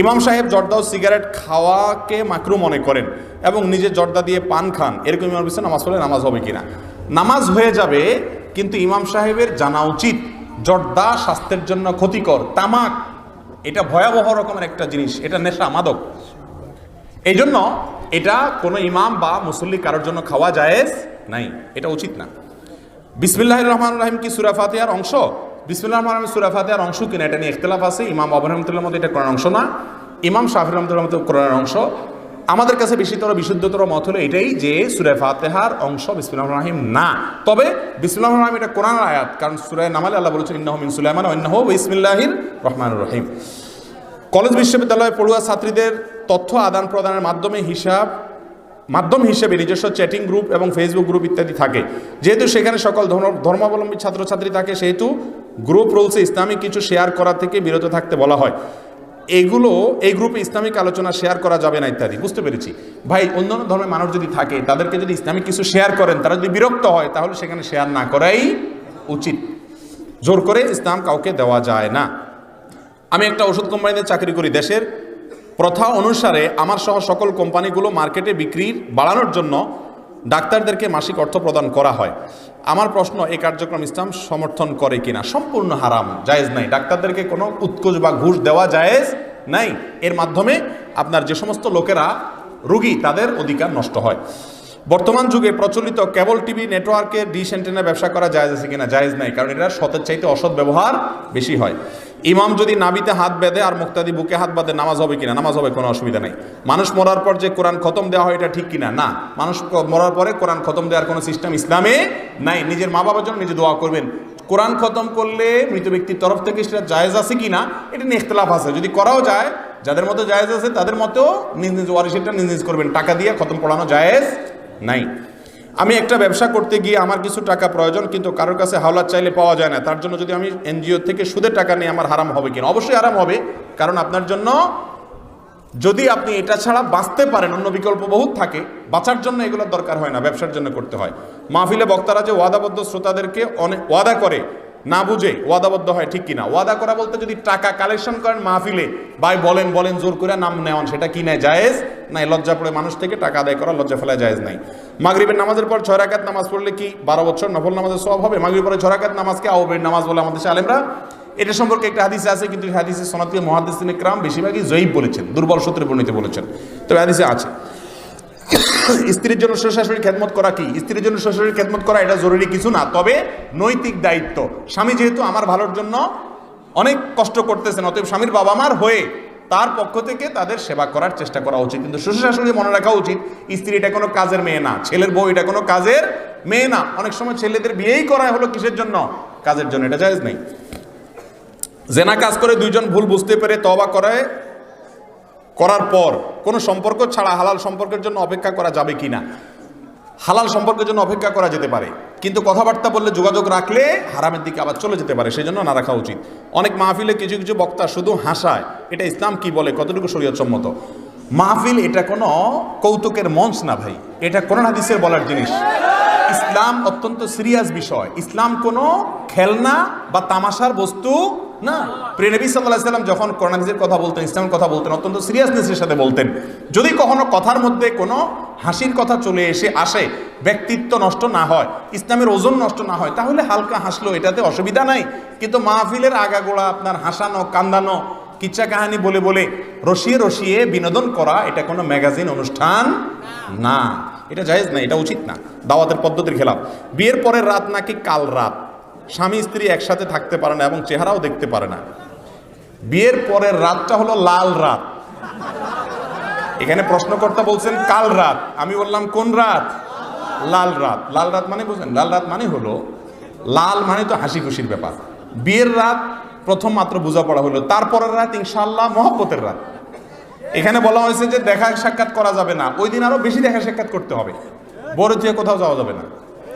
ইমাম সাহেব জর্দা ও সিগারেট খাওয়াকে মাকরু মনে করেন এবং নিজে জর্দা দিয়ে পান খান, এরকম ইমাম বিষয়ে নামাজ পড়লে নামাজ হবে কিনা? নামাজ হয়ে যাবে, কিন্তু ইমাম সাহেবের জানা উচিত জর্দা স্বাস্থ্যের জন্য ক্ষতিকর, তামাক এটা ভয়াবহ রকমের একটা জিনিস, এটা নেশা, মাদক। এই জন্য এটা কোনো ইমাম বা মুসল্লি কারোর জন্য খাওয়া জায়েজ নাই, এটা উচিত না। বিসমিল্লাহির রহমানির রহিম কি সূরা ফাতিহার অংশ? বিসমিল্লাহির রহমানির রহিম সূরা ফাতিহার অংশ কিনা এটা নিয়ে ইখতিলাফ আছে। ইমাম আবু রহমতুল্লাহর মতে এটা কোরআনের অংশ না, ইমাম শাফিঈ রহমতুল্লাহর মতে কোরআনের অংশ। আমাদের কাছে বেশিতর বিশুদ্ধতর মত হলো এটাই যে সূরা ফাতিহার অংশ বিসমিল্লাহির রহমানির রহিম না। তবে বিসমিল্লাহির রহমানির রহিম এটা কোরআনের আয়াত, কারণ সূরা নামলে আল্লাহ বলেছেন ইন্নাহু মিন সুলাইমান ওয়া ইন্নাহু বিসমিল্লাহির রহমানির রহিম। কলেজ বিশ্ববিদ্যালয়ে পড়ুয়া ছাত্রীদের তথ্য আদান প্রদানের মাধ্যম হিসেবে নিজস্ব চ্যাটিং গ্রুপ এবং ফেসবুক গ্রুপ ইত্যাদি থাকে। যেহেতু সেখানে সকল ধর্মাবলম্বী ছাত্রছাত্রী থাকে, সেহেতু গ্রুপ রুলসে ইসলামিক কিছু শেয়ার করা থেকে বিরত থাকতে বলা হয়। এই গ্রুপে ইসলামিক আলোচনা শেয়ার করা যাবে না ইত্যাদি। বুঝতে পেরেছি ভাই, অন্যান্য ধর্মের মানুষ যদি থাকে, তাদেরকে যদি ইসলামিক কিছু শেয়ার করেন, তারা যদি বিরক্ত হয়, তাহলে সেখানে শেয়ার না করাই উচিত। জোর করে ইসলাম কাউকে দেওয়া যায় না। আমি একটা ওষুধ কোম্পানিতে চাকরি করি। দেশের প্রথা অনুসারে আমার সহ সকল কোম্পানিগুলো মার্কেটে বিক্রি বাড়ানোর জন্য ডাক্তারদেরকে মাসিক অর্থ প্রদান করা হয়। আমার প্রশ্ন, এই কার্যক্রম ইসলাম সমর্থন করে কিনা? সম্পূর্ণ হারাম, জায়েজ নাই। ডাক্তারদেরকে কোনো উৎকোচ বা ঘুষ দেওয়া জায়েজ নাই। এর মাধ্যমে আপনার যে সমস্ত লোকেরা রোগী, তাদের অধিকার নষ্ট হয়। বর্তমান যুগে প্রচলিত কেবল টিভি নেটওয়ার্কে ডিশ অ্যান্টেনা ব্যবসা করা জায়েজ আছে কিনা? জায়েজ নাই, কারণ এটা সতের চাইতে অসৎ ব্যবহার বেশি হয়। ইমাম যদি নাভিতে হাত বেঁধে আর মুক্তাদি বুকে হাত বাঁধে, নামাজ হবে কিনা? নামাজ হবে, কোনো অসুবিধা নেই। মানুষ মরার পর যে কোরআন খতম দেওয়া হয়, এটা ঠিক কিনা? না, মানুষ মরার পরে কোরআন খতম দেওয়ার কোনো সিস্টেম ইসলামে নাই। নিজের মা বাবার জন্য নিজে দোয়া করবেন। কোরআন খতম করলে মৃত ব্যক্তির তরফ থেকে সেটা জায়েজ আছে কিনা, এটা নিয়ে ইখতিলাফ আছে। যদি করাও যায়, যাদের মতো জায়েজ আছে তাদের মতেও নিজ নিজ ওয়ারিসেরটা নিজ নিজ করবেন। টাকা দিয়ে খতম পড়ানো জায়েজ নাই। আমি একটা ব্যবসা করতে গিয়ে আমার কিছু টাকা প্রয়োজন, কিন্তু কারোর কাছে হাওলাত চাইলে পাওয়া যায় না। তার জন্য যদি আমি এনজিও থেকে সুদের টাকা নিই, আমার হারাম হবে কিনা? অবশ্যই হারাম হবে, কারণ আপনার জন্য, যদি আপনি এটা ছাড়া বাঁচতে পারেন, অন্য বিকল্প বহুত থাকে, বাঁচার জন্য এগুলোর দরকার হয় না, ব্যবসার জন্য করতে হয়। মাহফিলে বক্তারা যে ওয়াদাবদ্ধ শ্রোতাদেরকে অনেক ওয়াদা করে না বুঝে ওয়াদাবদ্ধ হয়, ঠিক কিনা? ওয়াদা করা বলতে যদি টাকা কালেকশন করেন মাহফিলে, ভাই বলেন জোর করে নাম নেওয়ান, সেটা কি নাই? জায়েজ নাই। লজ্জা পড়ে মানুষ থেকে টাকা আদায় করা, লজ্জা ফেলা জায়েজ নাই। মাগরিবের নামাজের পর 6 রাকাত নামাজ পড়লে কি 12 বছর নফল নামাজের সওয়াব হবে? মাগরিবের পরে 6 রাকাত নামাজকে আউবের নামাজ বলে আমাদের দেশে আলেমরা। এটা সম্পর্কে একটা হাদিসে আছে, কিন্তু হাদিসে সনাতী মুহাদ্দিসিন ইকরাম বেশিরভাগই জয়ীফ বলেছেন, দুর্বল সূত্রে বর্ণিত বলেছেন। তবে হাদিসে আছে। স্ত্রীর জন্য শ্বশুর শাশুড়ির খেদমত করা কি? স্ত্রীর জন্য শ্বশুরের খেদমত করা এটা জরুরি কিছু না, তবে নৈতিক দায়িত্ব। স্বামী যেহেতু আমার ভালোর জন্য অনেক কষ্ট করতেছেন, অতএব স্বামীর বাবা মার হয়ে তার পক্ষ থেকে তাদের সেবা করার চেষ্টা করা উচিত। কিন্তু শ্বশুর শাশুড়ি মনে রাখা উচিত, স্ত্রী এটা কোনো কাজের মেয়ে না, ছেলের বউ এটা কোনো কাজের মেয়ে না। অনেক সময় ছেলেদের বিয়েই করা হলো কিসের জন্য? কাজের জন্য, এটা জায়েজ নেই। জেনা কাজ করে দুইজন ভুল বুঝতে পেরে তওবা করার পর কোনো সম্পর্ক ছাড়া হালাল সম্পর্কের জন্য অপেক্ষা করা যাবে কিনা? হালাল সম্পর্কের জন্য অপেক্ষা করা যেতে পারে, কিন্তু কথাবার্তা বললে, যোগাযোগ রাখলে হারামের দিকে আবার চলে যেতে পারে, সেই জন্য না রাখা উচিত। অনেক মাহফিলে কিছু কিছু বক্তা শুধু হাসায়, এটা ইসলাম কি বলে, কতটুকু শরীয়তসম্মত? মাহফিল এটা কোনো কৌতুকের মঞ্চ না ভাই, এটা কোরআন হাদিসের বলার জিনিস। ইসলাম অত্যন্ত সিরিয়াস বিষয়। ইসলাম কোনো খেলনা বা তামাশার বস্তু না। প্রিয় নবী সাল্লাল্লাহু আলাইহি ওয়াসাল্লাম যখন কোরআন হাদিসের কথা বলতেন, ইসলামের কথা বলতেন, অত্যন্ত সিরিয়াসনেসের সাথে বলতেন। যদি কখনো কথার মধ্যে কোনো হাসির কথা চলে আসে, ব্যক্তিত্ব নষ্ট না হয়, ইসলামের ওজন নষ্ট না হয়, তাহলে হালকা হাসলো, এটাতে অসুবিধা নাই। কিন্তু মাহফিলের আগাগোড়া আপনার হাসানো, কান্দানো, কিচ্ছা কাহানি বলে বলে রসিয়ে বিনোদন করা, এটা কোনো ম্যাগাজিন অনুষ্ঠান না, এটা জায়েজ না, এটা উচিত না, দাওয়াতের পদ্ধতির খেলাফ। বিয়ের পরের রাত নাকি কাল রাত, স্বামী স্ত্রী একসাথে থাকতে পারে না এবং চেহারাও দেখতে পারে না। বিয়ের পরের রাতটা হলো লাল রাত। এখানে প্রশ্নকর্তা বলছেন কাল রাত, আমি বললাম কোন রাত? লাল রাত। লাল রাত মানে বুঝেন? লাল রাত মানে হলো, লাল মানে তো হাসি খুশির ব্যাপার। বিয়ের রাত প্রথম মাত্র বোঝাপড়া হলো, তারপরের রাত ইনশাআল্লাহ মহব্বতের রাত। এখানে বলা হয়েছে যে দেখা সাক্ষাৎ করা যাবে না, ওই দিন আরো বেশি দেখা সাক্ষাৎ করতে হবে, বড় থেকে কোথাও যাওয়া যাবে না,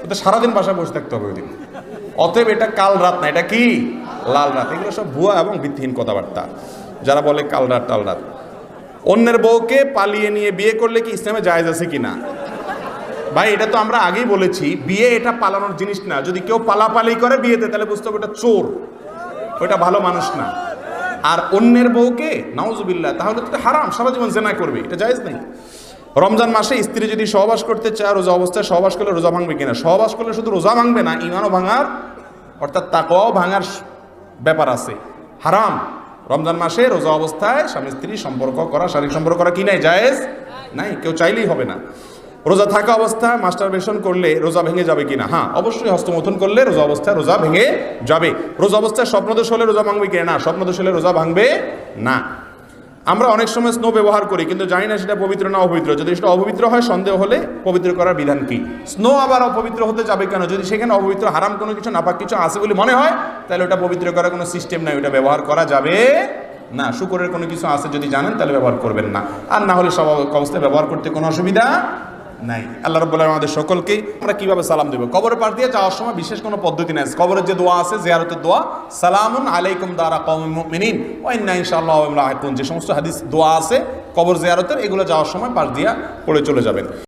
ওটা সারাদিন বাসায় বসে থাকতে হবে ওই দিন। অতএব এটা কাল রাত না, এটা কি? লাল রাত। এগুলো সব ভুয়া এবং ভিত্তিহীন কথাবার্তা, যারা বলে কাল রাত টাল রাত। অন্যের বউকে পালিয়ে নিয়ে বিয়ে করলে কি ইসলামে জায়েজ আছে কিনা? ভাই এটা তো আমরা আগেই বলেছি, বিয়ে এটা পালানোর জিনিস না। যদি কেউ পালাপালি করে বিয়েতে, তাহলে বুঝতে হবে ওটা চোর, ওটা ভালো মানুষ না। আর অন্যের বউকে নাউজুবিল্লাহ, তাহলে তো হারাম, সারা জীবন জেনা করবে, এটা জায়েজ নেই। রমজান মাসে স্ত্রী যদি সহবাস করতে চায়, রোজা অবস্থায় সহবাস করলে রোজা ভাঙবে কিনা? সহবাস করলে শুধু রোজা ভাঙবে না, ঈমানও ভাঙার অর্থাৎ তাকওয়াও ভাঙার ব্যাপার আছে। হারাম রমজান মাসে রোজা অবস্থায় স্বামী স্ত্রী সম্পর্ক করা, শারীরিক সম্পর্ক করা কি নাই? জায়েজ নাই, কেউ চাইলেই হবে না। রোজা থাকা অবস্থায় মাস্টারবেশন করলে রোজা ভেঙে যাবে কিনা? হ্যাঁ, অবশ্যই হস্তমৈথুন করলে রোজা অবস্থায় রোজা ভেঙে যাবে। রোজা অবস্থায় স্বপ্নদোষ হলে রোজা ভাঙবে কিনা? না, স্বপ্নদোষ হলে রোজা ভাঙবে না। আমরা অনেক সময় স্নো ব্যবহার করি, কিন্তু জানি না সেটা পবিত্র না অপবিত্র। যদি সেটা অপবিত্র হয়, সন্দেহ হলে পবিত্র করার বিধান কি? স্নো আবার অপবিত্র হতে যাবে কেন? যদি সেখানে অপবিত্র হারাম কোনো কিছু, নাপাক কিছু আছে বলে মনে হয়, তাহলে ওটা পবিত্র করার কোনো সিস্টেম নাই, ওটা ব্যবহার করা যাবে না। শুকরের কোনো কিছু আছে যদি জানেন, তাহলে ব্যবহার করবেন না, আর না হলে সব অবস্থায় ব্যবহার করতে কোনো অসুবিধা নাই। আল্লাহ রাব্বুল আলামিন আমাদের সকলকে, আমরা কিভাবে সালাম দেব? কবরের পাশ দিয়ে যাওয়ার সময় বিশেষ কোনো পদ্ধতি নাই। কবরের যে দোয়া আছে, জিয়ারতের দোয়া, সালামুন আলাইকুম দারা কওমিল মুমিনিন ওয়া ইন্না ইনশাআল্লাহু লাহিকুন, যে সমস্ত হাদিস দোয়া আছে কবর জিয়ারতের, এগুলো যাওয়ার সময় পাশ দিয়া পড়ে চলে যাবেন।